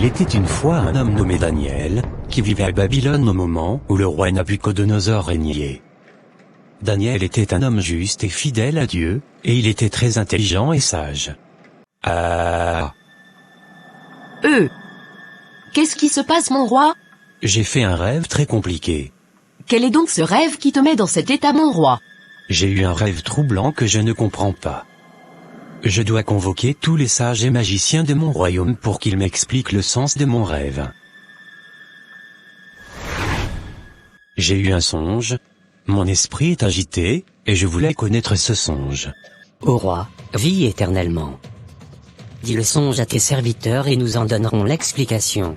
Il était une fois un homme nommé Daniel, qui vivait à Babylone au moment où le roi Nabuchodonosor régnait. Daniel était un homme juste et fidèle à Dieu, et il était très intelligent et sage. Qu'est-ce qui se passe, mon roi? J'ai fait un rêve très compliqué. Quel est donc ce rêve qui te met dans cet état, mon roi? J'ai eu un rêve troublant que je ne comprends pas. Je dois convoquer tous les sages et magiciens de mon royaume pour qu'ils m'expliquent le sens de mon rêve. J'ai eu un songe. Mon esprit est agité, et je voulais connaître ce songe. Ô roi, vis éternellement. Dis le songe à tes serviteurs et nous en donnerons l'explication.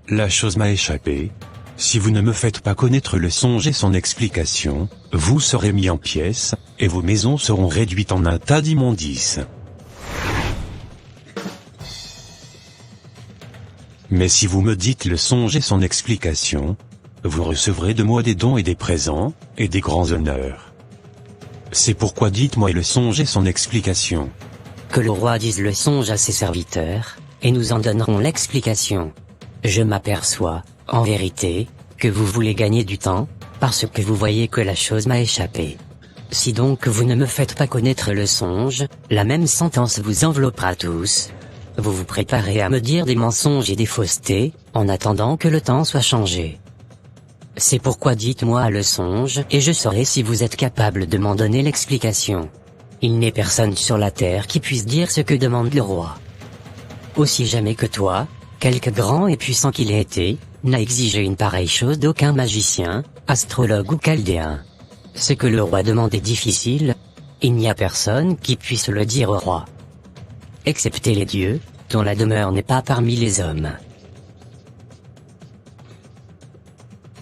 La chose m'a échappé. Si vous ne me faites pas connaître le songe et son explication, vous serez mis en pièces, et vos maisons seront réduites en un tas d'immondices. Mais si vous me dites le songe et son explication, vous recevrez de moi des dons et des présents, et des grands honneurs. C'est pourquoi dites-moi le songe et son explication. Que le roi dise le songe à ses serviteurs, et nous en donnerons l'explication. Je m'aperçois, en vérité, que vous voulez gagner du temps, parce que vous voyez que la chose m'a échappé. Si donc vous ne me faites pas connaître le songe, la même sentence vous enveloppera tous. Vous vous préparez à me dire des mensonges et des faussetés, en attendant que le temps soit changé. C'est pourquoi dites-moi le songe et je saurai si vous êtes capable de m'en donner l'explication. Il n'est personne sur la terre qui puisse dire ce que demande le roi. Aussi jamais que toi, quelque grand et puissant qu'il ait été, n'a exigé une pareille chose d'aucun magicien, astrologue ou chaldéen. Ce que le roi demande est difficile. Il n'y a personne qui puisse le dire au roi. Excepté les dieux, dont la demeure n'est pas parmi les hommes.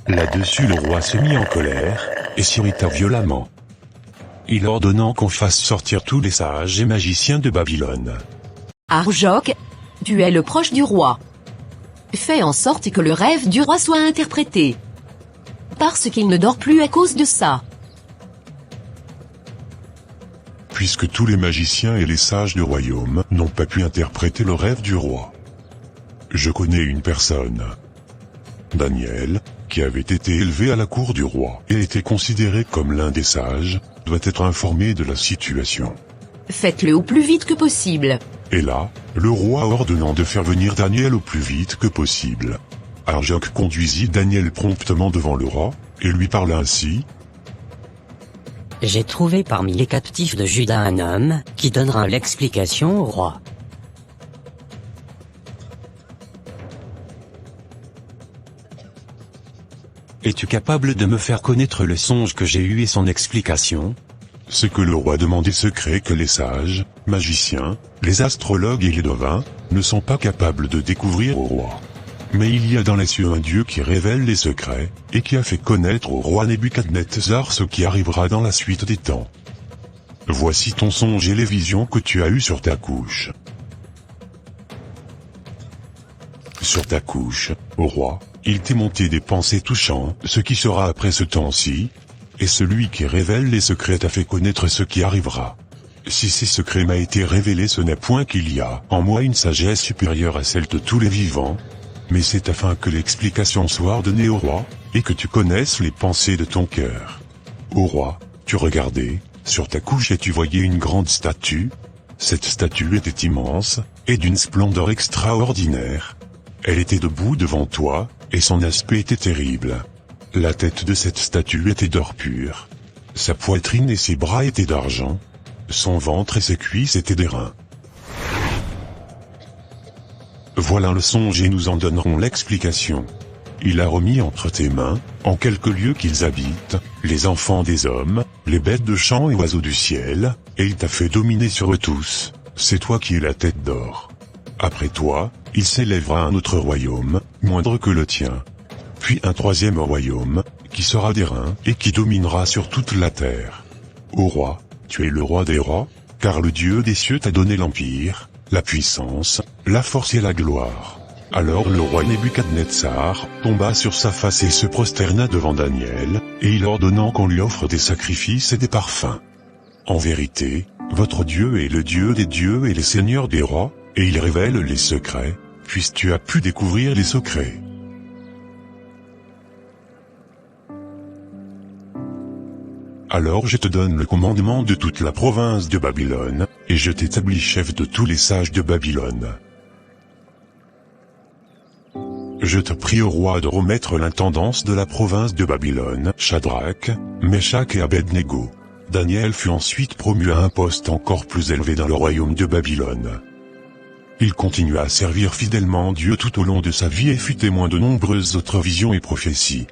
Là-dessus le roi se mit en colère, et s'irrita violemment. Il ordonna qu'on fasse sortir tous les sages et magiciens de Babylone. Arjok, tu es le proche du roi. Fais en sorte que le rêve du roi soit interprété. Parce qu'il ne dort plus à cause de ça. Puisque tous les magiciens et les sages du royaume n'ont pas pu interpréter le rêve du roi. Je connais une personne, Daniel, qui avait été élevé à la cour du roi et était considéré comme l'un des sages, doit être informé de la situation. Faites-le au plus vite que possible. Et là, le roi ordonnant de faire venir Daniel au plus vite que possible. Arjok conduisit Daniel promptement devant le roi, et lui parla ainsi. J'ai trouvé parmi les captifs de Juda un homme, qui donnera l'explication au roi. Es-tu capable de me faire connaître le songe que j'ai eu et son explication? Ce que le roi demandait secret que les sages, magiciens, les astrologues et les devins, ne sont pas capables de découvrir au roi. Mais il y a dans les cieux un Dieu qui révèle les secrets, et qui a fait connaître au roi Nebuchadnezzar ce qui arrivera dans la suite des temps. Voici ton songe et les visions que tu as eues sur ta couche. Sur ta couche, ô roi, il t'est monté des pensées touchant ce qui sera après ce temps-ci, et celui qui révèle les secrets t'a fait connaître ce qui arrivera. Si ces secrets m'a été révélés, ce n'est point qu'il y a en moi une sagesse supérieure à celle de tous les vivants, mais c'est afin que l'explication soit ordonnée au roi, et que tu connaisses les pensées de ton cœur. Ô roi, tu regardais, sur ta couche et tu voyais une grande statue. Cette statue était immense, et d'une splendeur extraordinaire. Elle était debout devant toi, et son aspect était terrible. La tête de cette statue était d'or pur. Sa poitrine et ses bras étaient d'argent. Son ventre et ses cuisses étaient d'airain. Voilà le songe et nous en donnerons l'explication. Il a remis entre tes mains, en quelques lieux qu'ils habitent, les enfants des hommes, les bêtes de champ et oiseaux du ciel, et il t'a fait dominer sur eux tous. C'est toi qui es la tête d'or. Après toi, il s'élèvera un autre royaume, moindre que le tien. Puis un troisième royaume, qui sera d'airain, et qui dominera sur toute la terre. Ô roi, tu es le roi des rois, car le Dieu des cieux t'a donné l'empire, la puissance, la force et la gloire. Alors le roi Nebuchadnezzar tomba sur sa face et se prosterna devant Daniel, et il ordonnant qu'on lui offre des sacrifices et des parfums. En vérité, votre Dieu est le Dieu des dieux et le Seigneur des rois, et il révèle les secrets, puisque tu as pu découvrir les secrets. Alors je te donne le commandement de toute la province de Babylone, et je t'établis chef de tous les sages de Babylone. Je te prie au roi de remettre l'intendance de la province de Babylone, Shadrach, Meshach et Abednego. Daniel fut ensuite promu à un poste encore plus élevé dans le royaume de Babylone. Il continua à servir fidèlement Dieu tout au long de sa vie et fut témoin de nombreuses autres visions et prophéties.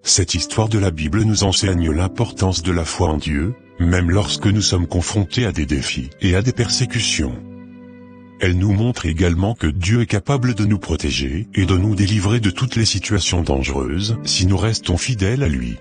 Cette histoire de la Bible nous enseigne l'importance de la foi en Dieu, même lorsque nous sommes confrontés à des défis et à des persécutions. Elle nous montre également que Dieu est capable de nous protéger et de nous délivrer de toutes les situations dangereuses si nous restons fidèles à lui.